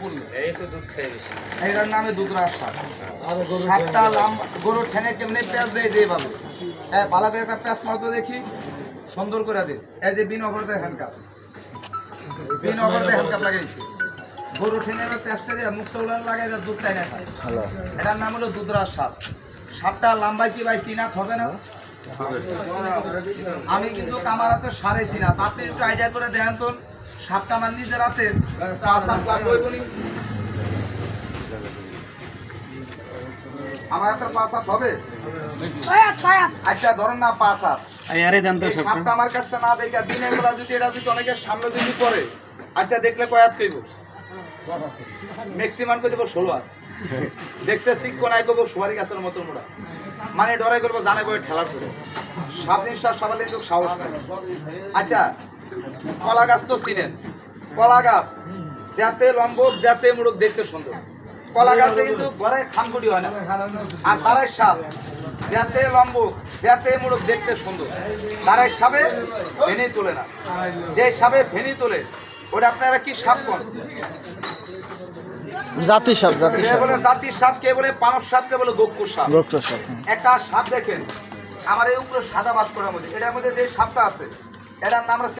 পড়লো। এই তো দুধ খাই বেশি। এটার নামে দুধরাজ সাপ। সাপটা গরুর ঠ্যাঙে কেমনে প্যাঁচ দেয় যেভাবে, হ্যাঁ ভালো করে একটা প্যাঁচ মারতো দেখি, সুন্দর করে দে। এই যে বিন অপরাধের হ্যান্ডকাপ, বিন অপরাধের হ্যান্ডকাপ লাগাইছে, গরুর ঠ্যাঙে প্যাঁচটা দিয়ে মুখটা উলান লাগাই দেয়, দুধ টাইনে খায়। এটার নাম হলো দুধরাজ সাপ। সাপটা লম্বা কি ভাই 3 হাত হবে না? আমি কিন্তু আমার হাতে 3.5 হাত। আপনি একটু আইডিয়া করে দেখেন তো, সাপটা আমার নিজের হাতে 5 হাত লাগবে বলি, আমার হাতে 5 হাত হবে? 6 হাত। আচ্ছা ধরেন না 5 হাত। আরে দেন তো এই সাপটা আমার কাছে না দেখা দিনের বেলা যদি এটা যদি অনেকের সামনে যদি পড়ে, আচ্ছা দেখলে কয় হাত কইব? ম্যাক্সিমাম কই দেব 16 হাত। দেখছে সিকোনাই কইব সুপারি গাছের মতন মোড়া, মানে ডরাই করবো জানে বই ঠেলা করে। সাপ জিনিসটা সবাই লোক সাহস নাই। আচ্ছা কলা গাছ তো চিনেন, কলা গাছ যাতে লম্বক যাতে মুড়ক দেখতে সুন্দর, কলা গাছে কিন্তু ঘরে খানকুটি হয় না। আর তারাই সাপ যাতে লম্বক যাতে মুড়ক দেখতে সুন্দর, তারাই সাপে ভেনি তোলে না। যে সাপে ভেনি তোলে ওটা আপনারা কি সাপ কোন? জাতি সাপ, জাতি কে সাপ, বলে জাতির সাপ, কে বলে পানস সাপ, কে বলে গক্ষুর সাপ। রক্ত সাপ। একটা সাপ দেখেন আমার এই উপরে সাদা বাস করার মধ্যে, এটার মধ্যে যে সাপটা আছে এটার নাম